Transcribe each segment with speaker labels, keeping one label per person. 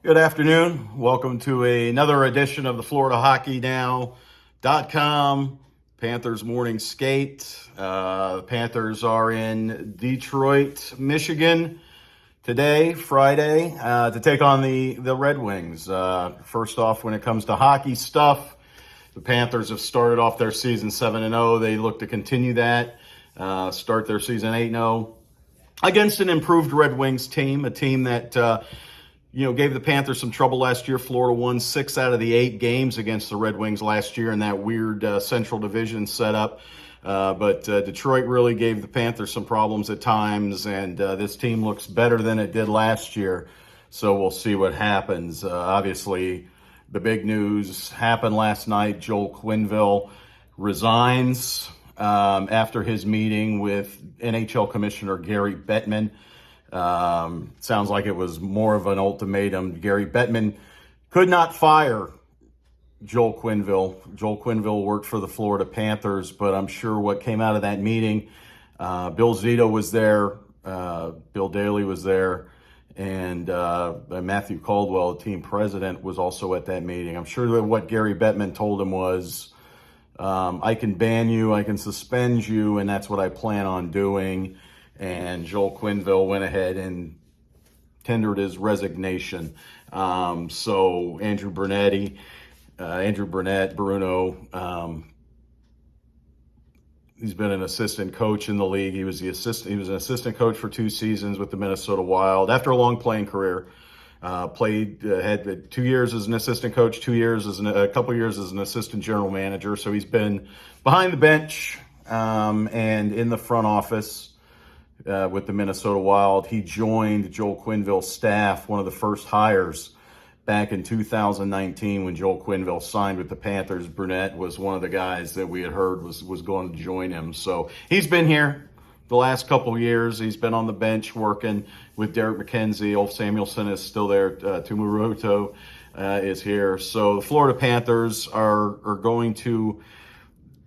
Speaker 1: Good afternoon. Welcome to another edition of the FloridaHockeyNow.com Panthers Morning Skate. The Panthers are in Detroit, Michigan today, Friday, to take on the Red Wings. First off, when it comes to hockey stuff, the Panthers have started off their season 7-0. They look to continue that, start their season 8-0 against an improved Red Wings team, a team that gave the Panthers some trouble last year. Florida won 6 out of the 8 games against the Red Wings last year in that weird Central Division setup. But Detroit really gave the Panthers some problems at times, and this team looks better than it did last year. So we'll see what happens. Obviously, the big news happened last night. Joel Quenneville resigns after his meeting with NHL Commissioner Gary Bettman. Sounds like it was more of an ultimatum. Gary Bettman could not fire Joel Quenneville. Joel Quenneville worked for the Florida Panthers, but I'm sure what came out of that meeting, Bill Zito was there, Bill Daly was there, and Matthew Caldwell, the team president, was also at that meeting. I'm sure that what Gary Bettman told him was, I can ban you, I can suspend you, and that's what I plan on doing. And Joel Quenneville went ahead and tendered his resignation. So Andrew Burnett, Bruno, he's been an assistant coach in the league. He was an assistant coach for 2 seasons with the Minnesota Wild. After a long playing career, had 2 years as an assistant coach, 2 years a couple years as an assistant general manager. So he's been behind the bench and in the front office. With the Minnesota Wild. He joined Joel Quenneville's staff, one of the first hires back in 2019 when Joel Quenneville signed with the Panthers. Burnett was one of the guys that we had heard was going to join him. So he's been here the last couple of years. He's been on the bench working with Derek McKenzie. Ulf Samuelsson is still there. Tumu Ruuto is here. So the Florida Panthers are going to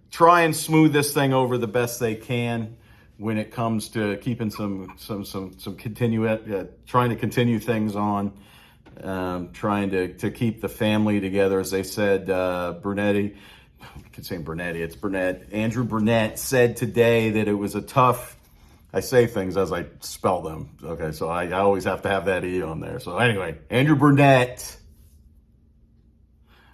Speaker 1: try and smooth this thing over the best they can when it comes to keeping trying to continue things on, trying to keep the family together. As they said, Burnett, Andrew Burnett said today that it was a tough, I say things as I spell them. Okay, so I always have to have that E on there. So anyway, Andrew Burnett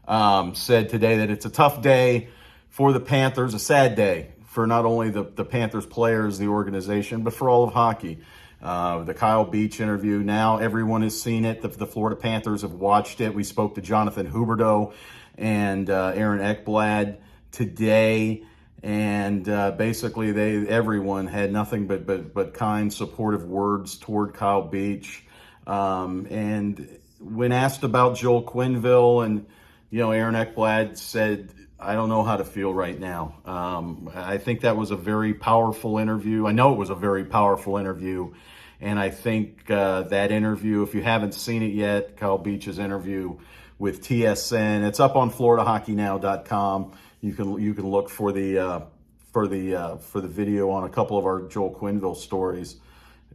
Speaker 1: said today that it's a tough day for the Panthers, a sad day for not only the Panthers players, the organization, but for all of hockey. The Kyle Beach interview, now everyone has seen it. The Florida Panthers have watched it. We spoke to Jonathan Huberdeau and Aaron Ekblad today, and basically everyone had nothing but kind, supportive words toward Kyle Beach. And when asked about Joel Quenneville, and Aaron Ekblad said, I don't know how to feel right now. I think that was a very powerful interview. I know it was a very powerful interview. And I think that interview, if you haven't seen it yet, Kyle Beach's interview with TSN, it's up on FloridaHockeyNow.com. You can look for the video on a couple of our Joel Quenneville stories.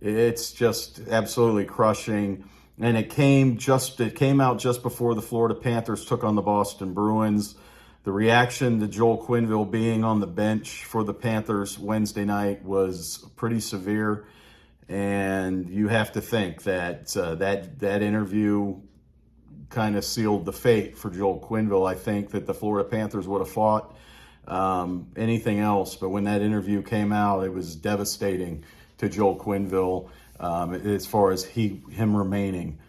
Speaker 1: It's just absolutely crushing. And it came out just before the Florida Panthers took on the Boston Bruins. The reaction to Joel Quenneville being on the bench for the Panthers Wednesday night was pretty severe, and you have to think that that interview kind of sealed the fate for Joel Quenneville. I think that the Florida Panthers would have fought anything else, but when that interview came out, it was devastating to Joel Quenneville as far as him remaining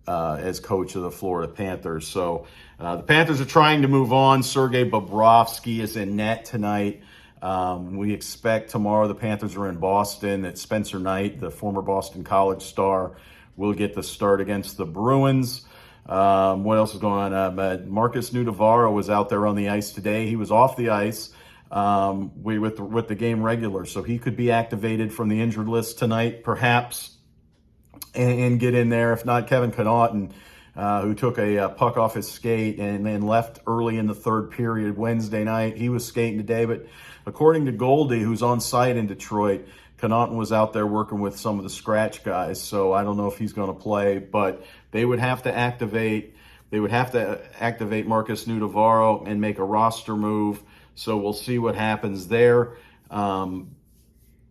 Speaker 1: as coach of the Florida Panthers. So the Panthers are trying to move on. Sergei Bobrovsky is in net tonight. We expect tomorrow the Panthers are in Boston, that Spencer Knight, the former Boston College star, will get the start against the Bruins. What else is going on? Marcus Nudavaro was out there on the ice today. He was off the ice with the game regular, so he could be activated from the injured list tonight, perhaps, and get in there. If not, Kevin Connaughton, who took a puck off his skate and then left early in the third period Wednesday night. He was skating today, but according to Goldie, who's on site in Detroit, Connaughton was out there working with some of the scratch guys, so I don't know if he's going to play, but they would have to activate Marcus Nudavaro and make a roster move. So we'll see what happens there.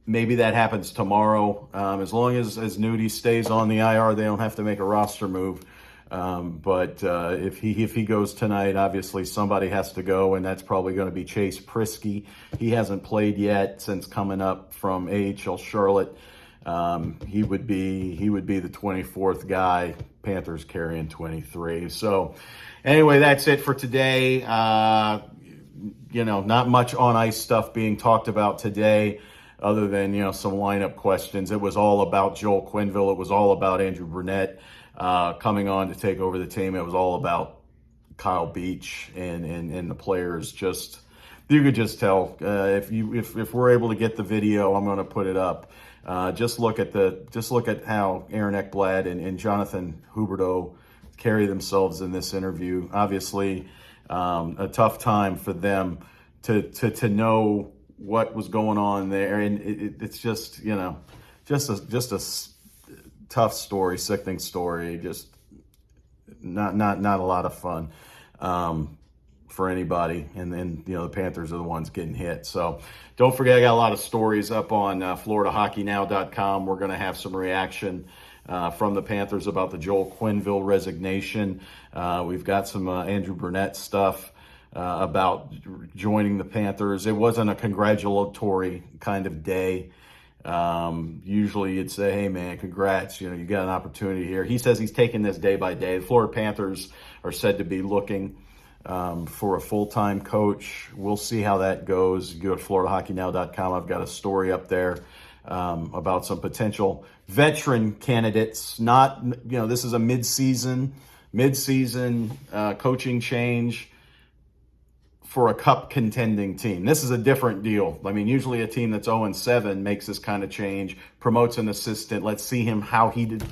Speaker 1: Maybe that happens tomorrow. As long as Nudie stays on the IR, they don't have to make a roster move. But if he goes tonight, obviously somebody has to go, and that's probably going to be Chase Prisky. He hasn't played yet since coming up from AHL Charlotte. He would be the 24th guy. Panthers carrying 23. So anyway, that's it for today. Not much on ice stuff being talked about today, other than, some lineup questions. It was all about Joel Quenneville. It was all about Andrew Burnett coming on to take over the team. It was all about Kyle Beach and the players. Just, you could just tell if we're able to get the video, I'm going to put it up. Just look at how Aaron Ekblad and Jonathan Huberdeau carry themselves in this interview. Obviously, a tough time for them to know what was going on there, and it's just just a tough story, sickening story, just not a lot of fun for anybody. And then the Panthers are the ones getting hit. So don't forget, I got a lot of stories up on FloridaHockeyNow.com. We're going to have some reaction from the Panthers about the Joel Quenneville resignation. We've got some Andrew Burnett stuff about joining the Panthers. It wasn't a congratulatory kind of day. Usually you'd say, hey man, congrats, you got an opportunity here. He says he's taking this day by day. The Florida Panthers are said to be looking for a full-time coach. We'll see how that goes. You go to FloridaHockeyNow.com. I've got a story up there about some potential veteran candidates. Not, this is a mid-season coaching change for a cup contending team. This is a different deal. I mean, usually a team that's 0-7 makes this kind of change, promotes an assistant. Let's see how he did,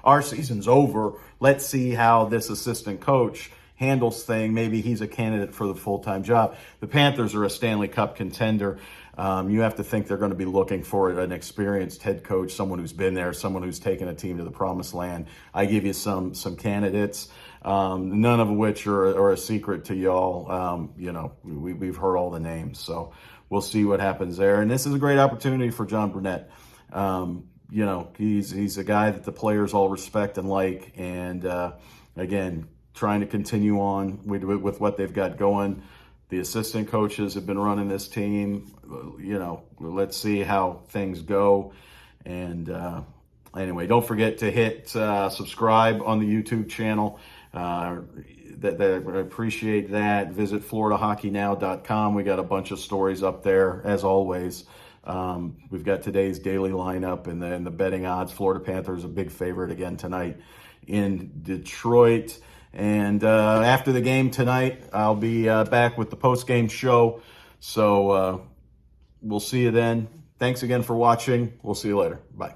Speaker 1: our season's over. Let's see how this assistant coach handles things. Maybe he's a candidate for the full-time job. The Panthers are a Stanley Cup contender. You have to think they're going to be looking for an experienced head coach, someone who's been there, someone who's taken a team to the promised land. I give you some candidates, none of which are a secret to y'all. We've heard all the names, so we'll see what happens there. And this is a great opportunity for John Burnett. He's a guy that the players all respect and like, and again, trying to continue on with what they've got going. The assistant coaches have been running this team. Let's see how things go. And anyway, don't forget to hit subscribe on the YouTube channel. I appreciate that. Visit FloridaHockeyNow.com. We got a bunch of stories up there, as always. We've got today's daily lineup and then the betting odds. Florida Panthers a big favorite again tonight in Detroit. And after the game tonight, I'll be back with the post-game show. So we'll see you then. Thanks again for watching. We'll see you later. Bye.